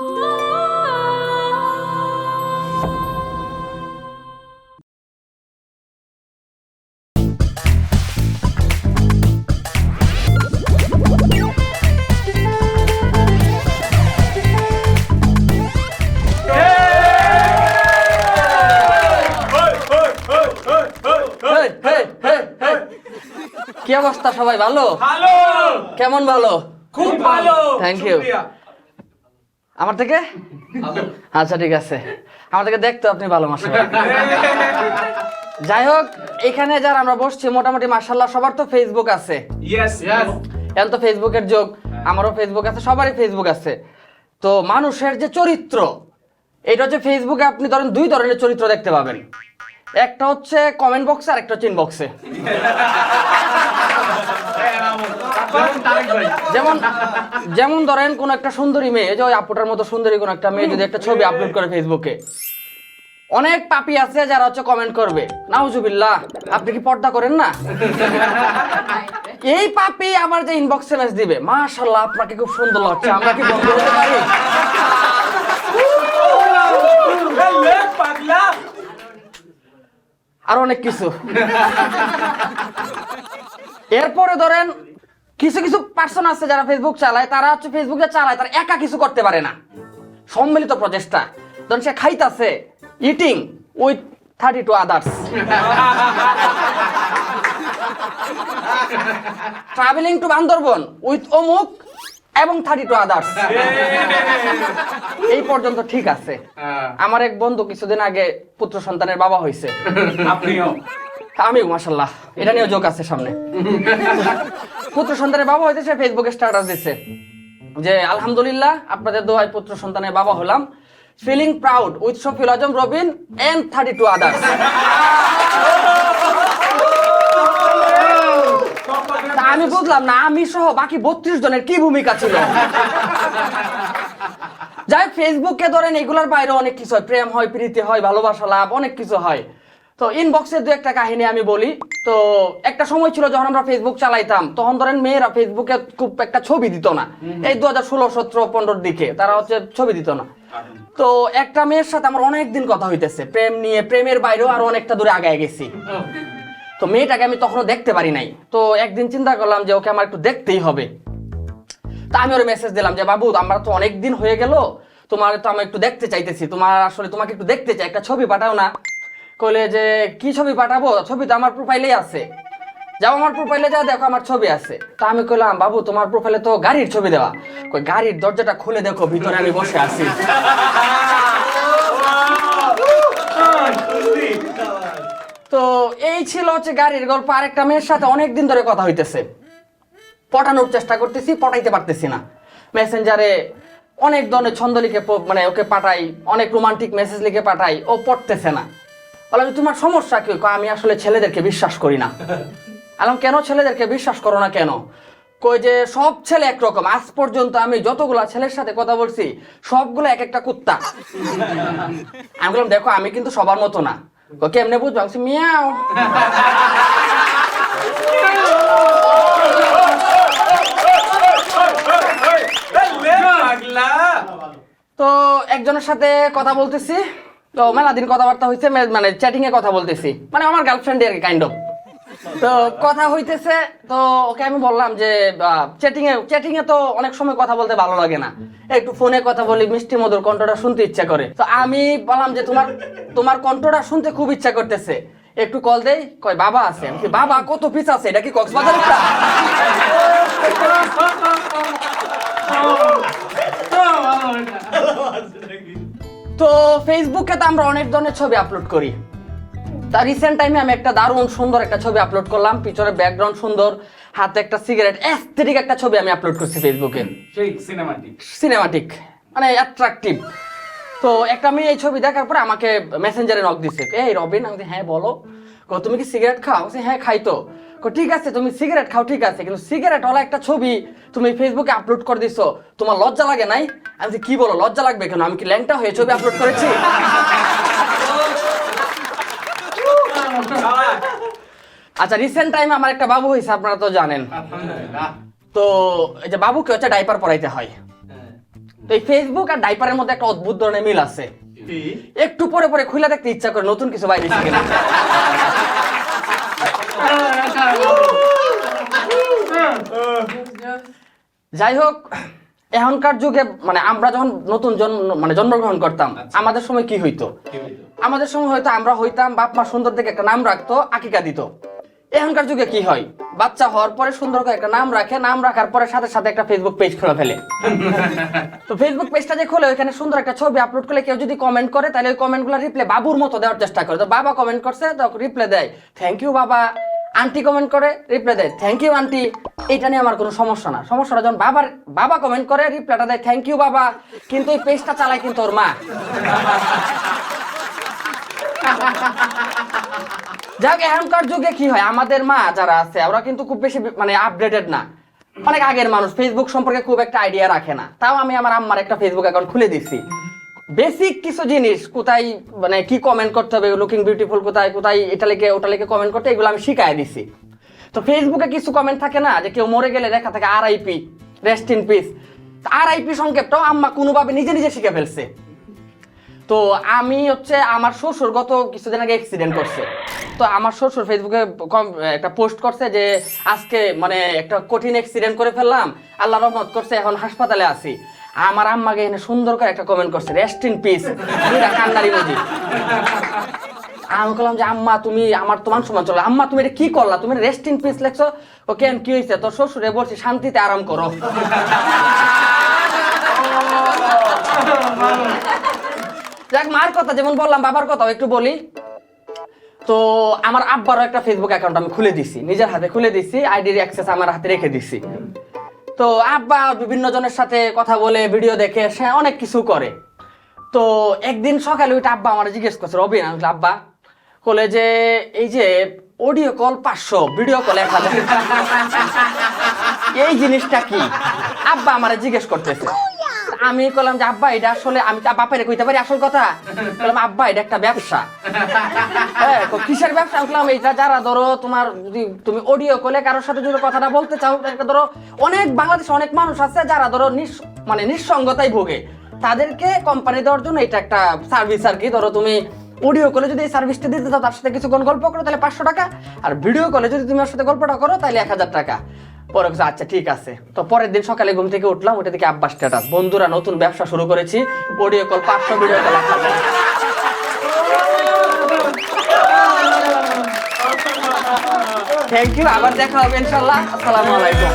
কি অবস্থা সবাই? ভালো? ভালো। কেমন ভালো? খুব ভালো। Thank you. আমার থেকে? আচ্ছা ঠিক আছে, আমার থেকে দেখতে আপনি ভালো মাশাআল্লাহ। যাই হোক, এখানে যারা আমরা বসছি মোটামুটি মাশাআল্লাহ সবার তো ফেসবুক আছে। Yes yes. এখন তো ফেসবুকের যুগ, আমারও ফেসবুক আছে, সবারই ফেসবুক আছে। তো মানুষের যে চরিত্র, এটা হচ্ছে ফেসবুকে আপনি ধরেন দুই ধরনের চরিত্র দেখতে পাবেন। একটা হচ্ছে কমেন্ট বক্সে আর একটা হচ্ছে ইনবক্সে। যেমন যেমন ধরেন কোন একটা সুন্দরী মেয়ে, যে ওই আপুটার মতো সুন্দরী কোন একটা মেয়ে যদি একটা ছবি আপলোড করে ফেসবুকে, অনেক পাপি আছে যারা হচ্ছে কমেন্ট করবে নাউজুবিল্লাহ, আপনি কি পর্দা করেন না? এই পাপি আবার যে ইনবক্সে মেসেজ দিবে, মাশাআল্লাহ আপনাকে খুব সুন্দর লাগছে, আমরা কি বন্ধু হতে পারি? আর অনেক কিছু। এরপরে ধরেন কিছু কিছু পার্সন আছে যারা ফেসবুক চালায়, তারা হচ্ছে ফেসবুকে চালায়, তারা একা কিছু করতে পারে না, সম্মিলিত প্রচেষ্টা। ধরেন সে খাইতাছে, eating with 32 others, travelling to Bandarban with অমুক এবং 32 আদার্স। এই পর্যন্ত ঠিক আছে। আমার এক বন্ধু কিছুদিন আগে পুত্র সন্তানের বাবা হয়েছে। আপনিও? আমিও মাশাআল্লাহ, এটা নিয়েও যোগ আছে সামনে। পুত্র সন্তানের বাবা হইতে সে ফেসবুকে স্ট্যাটাস দিচ্ছে যে আলহামদুলিল্লাহ আপনাদের দোয়ায় পুত্র সন্তানের বাবা হলাম, feeling proud with Shafiul Azam Robin and 32 others. আমি বুঝলাম না, আমি সহ বাকি 32 জনের কি ভূমিকা ছিল। যাই ফেসবুকে ধরেন এগুলোর বাইরে অনেক কিছু হয়, প্রেম হয়, প্রীতি হয়, ভালোবাসা লাভ, অনেক কিছু হয়। তো ইনবক্সের দু একটা কাহিনী আমি বলি। তো একটা সময় ছিল যখন আমরা ফেসবুক চালাইতাম, তখন ধরেন মেয়েরা ফেসবুকে খুব একটা ছবি দিত না। এই 2016, 17, 15 দিকে তারা হচ্ছে ছবি দিত না। তো একটা মেয়ের সাথে আমার অনেক দিন কথা হইতেছে প্রেম নিয়ে, প্রেমের বাইরেও আরো অনেকটা দূরে আগায় গেছি। তো মেয়েটাকে আমি তখনও দেখতে পারি নাই। তো একদিন চিন্তা করলাম যে ওকে আমার একটু দেখতেই হবে। তা আমি ওর মেসেজ দিলাম যে বাবু, আমরা তো অনেক দিন হয়ে গেল, তোমার তো আমি একটু দেখতে চাইতেছি, তোমাকে একটু দেখতে চাই, একটা ছবি পাঠাও না। কইলে যে কি ছবি পাঠাবো? ছবি তো আমার প্রোফাইলেই আছে। যাও আমার প্রোফাইলে যা দেখো, আমার ছবি আছে। তা আমি কইলাম বাবু তোমার প্রোফাইলে তো গাড়ির ছবি দেওয়া। কই গাড়ির দরজাটা খুলে দেখো, ভিতরে আমি বসে আছি। তো এই ছিল হচ্ছে গাড়ির গল্প। আরেকটা মেয়ের সাথে অনেকদিন ধরে কথা হইতেছে, পটানোর চেষ্টা করতেছি, পটাইতে পারতেছি না। মেসেঞ্জারে অনেক ধরনের ছন্দ লিখে মানে ওকে পাঠাই, অনেক রোমান্টিক মেসেজ লিখে পাঠাই, ও পড়তেছে না। বললাম তোমার সমস্যা কি? আমি আসলে ছেলেদেরকে বিশ্বাস করি না। বললাম কেন ছেলেদেরকে বিশ্বাস করো না কেন? কই যে সব ছেলে একরকম, আজ পর্যন্ত আমি যতগুলা ছেলের সাথে কথা বলছি সবগুলো এক একটা কুত্তা। আমি বললাম দেখো আমি কিন্তু সবার মতো না। কেমনে বুঝবো? আমি মিয়াও। তো একজনের সাথে কথা বলতেছি, তো মেলা দিন কথাবার্তা হয়েছে, মানে চ্যাটিং এ কথা বলতেছি, মানে আমার গার্লফ্রেন্ড আর কি কাইন্ড অফ। তো কথা হইতেছে, তো ওকে আমি বললাম যে চ্যাটিং এ তো অনেক সময় কথা বলতে ভালো লাগে না, একটু ফোনে কথা বলি, মিষ্টি মধুর কণ্ঠটা শুনতে ইচ্ছা করে। তো আমি বললাম যে তোমার কণ্ঠটা শুনতে খুব ইচ্ছা করতেছে, একটু কল দেই। কয় বাবা আছে। আমি বাবা কত পিস আছে, এটা কি কক্সবাজার? তো ফেসবুকে তো আমরা অনেক ধরনের ছবি আপলোড করি। তা রিসেন্ট টাইমে আমি একটা দারুণ সুন্দর একটা ছবি আপলোড করলাম, পিছনে ব্যাকগ্রাউন্ড সুন্দর, হাতে একটা সিগারেট, এস্থেটিক একটা ছবি আমি আপলোড করছি ফেসবুকে। সেই সিনেমাটিক মানে অ্যাট্রাকটিভ। তো একটা মেয়ে এই ছবি দেখার পরে আমাকে মেসেঞ্জারে নক দিছে, এই রবিন। আমি হ্যাঁ বলো। তুমি কি সিগারেট খাও? হ্যাঁ খাই। তো ঠিক আছে তুমি সিগারেট খাও, ঠিক আছে, কিন্তু সিগারেট ওলা একটা ছবি তুমি ফেসবুকে আপলোড করে দিছো, তোমার লজ্জা লাগে নাই? আমি কি বলো লজ্জা লাগবে কেন? আমি কি ল্যাংটা হয়ে ছবি আপলোড করেছি? আচ্ছা রিসেন্ট টাইমে আমার একটা বাবু হয়েছে, আপনারা তো জানেন। তো এই যে বাবুকে হচ্ছে ডাইপার পরাইতে হয়। তো এই ফেসবুক আর ডাইপারের মধ্যে একটা অদ্ভুত ধরনের মিল আছে। একটু পরে পরে খুলে দেখতে ইচ্ছা করে নতুন কিছু বাইরে এসে গেলে। যাই হোক, এখনকার যুগে মানে আমরা যখন নতুন জন্মগ্রহণ করতাম, আমাদের সময় কি হইতো? আমাদের সময় হয়তো আমরা হইতাম, বাপ মা সুন্দর দেখে একটা নাম রাখতো, আকিকা দিত। এখনকার যুগে কি হয়? বাচ্চা হওয়ার পরে সুন্দর করে একটা নাম রাখে, নাম রাখার পরে সাথে সাথে একটা ফেসবুক পেজ খুলে ফেলে। তো ফেসবুক পেজটা যে খুলে ওইখানে সুন্দর একটা ছবি আপলোড করলে কেউ যদি কমেন্ট করে, তাহলে ওই কমেন্টগুলো রিপ্লাই বাবুর মতো দেওয়ার চেষ্টা করে। তো বাবা কমেন্ট করছে, তো রিপ্লাই দেয় থ্যাংক ইউ বাবা। আন্টি কমেন্ট করে, রিপ্লাই দেয় থ্যাংক ইউ আন্টি। এটা নিয়ে আমার কোনো সমস্যা না। সমস্যাটা যখন বাবা কমেন্ট করে, রিপ্লাইটা দেয় থ্যাংক ইউ বাবা, কিন্তু এই পেজটা চালায় কিন্তু ওর মা। যাক, এখনকার যুগে কি হয়, আমাদের মা যারা আছে ওরা কিন্তু খুব বেশি মানে আপডেটেড না। অনেক আগের মানুষ, ফেসবুক সম্পর্কে খুব একটা আইডিয়া রাখে না। তাও আমি আমার আম্মার একটা ফেসবুক অ্যাকাউন্ট খুলে দিচ্ছি। বেসিক কিছু জিনিস, কোথায় মানে কি কমেন্ট করতে হবে, লুকিং বিউটিফুল কোথায় কোথায়, এটা লিখে ওটা লিখে কমেন্ট করতে, এগুলো আমি শিখাই দিছি। তো ফেসবুকে কিছু কমেন্ট থাকে না, যে কেউ মরে গেলে লেখা থাকে RIP, rest in peace. RIP সংক্ষেপটাও আম্মা কোনোভাবে নিজে নিজে শিখে ফেলছে। তো আমি আমার শ্বশুর গত কিছুদিন আগে অ্যাক্সিডেন্ট করছে। তো আমার শ্বশুর ফেসবুকে একটা পোস্ট করছে যে আজকে মানে একটা কঠিন অ্যাক্সিডেন্ট করে ফেললাম, আল্লাহ রহমত করছে, এখন হাসপাতালে আছি। আমার আম্মাকে এখানে সুন্দর করে একটা কমেন্ট করছে রেস্ট ইন পিস, দুইটা কান্নার ইমোজি। আমি বললাম যে আম্মা তুমি আমার তো মান সম্মান চলো, আম্মা তুমি এটা কি করলা, তুমি রেস্ট ইন পিস লেখছো। ও কেন, কি হয়েছে? তোর শ্বশুরে বলছি শান্তিতে আরাম করো। যাক, মার কথা যেমন বললাম, বাবার কথাও একটু বলি। তো আমার আব্বারও একটা ফেসবুক অ্যাকাউন্ট আমি খুলে দিছি, নিজের হাতে খুলে দিছি, আইডির অ্যাক্সেস আমার হাতে রেখে দিছি। তো আব্বা বিভিন্ন জনের সাথে কথা বলে, ভিডিও দেখে, সে অনেক কিছু করে। তো একদিন সকালে ওইটা আব্বা আমার জিজ্ঞেস করছে, রবিন, আমি বললাম আব্বা, বলে যে এই যে অডিও কল 500, ভিডিও কল 1000, এই জিনিসটা কি? আব্বা আমার জিজ্ঞেস করতেছে। আমি বললাম যে আব্বা এটা আসলে, আমি বাপারে কইতে পারি আসল কথা? বললাম আব্বা এটা একটা ব্যবসা। হ্যাঁ, কিসের ব্যবসা? বললাম এইটা যারা ধরো তোমার, যদি তুমি অডিও কলে কারোর সাথে যদি কথাটা বলতে চাও, একটা ধরো অনেক বাংলাদেশে অনেক মানুষ আছে যারা ধরো মানে নিঃসঙ্গতায় ভোগে, তাদেরকে কোম্পানি দেওয়ার জন্য এটা একটা সার্ভিস আর কি। ধরো তুমি অডিও কলে যদি এই সার্ভিসটা দিতে চাও, তার সাথে কিছুক্ষণ গল্প করো, তাহলে 500 টাকা। আর ভিডিও কলে যদি তুমি ওর সাথে গল্পটা করো, তাহলে 1000 টাকা। পরে আচ্ছা ঠিক আছে। তো পরের দিন সকালে ঘুম থেকে উঠলাম, ওটা থেকে আব্বা স্ট্যাটাস, বন্ধুরা নতুন ব্যবসা শুরু করেছি, audio call 500, video call 1000। Thank you, আবার দেখা হবে ইনশাআল্লাহ। আসসালামু আলাইকুম।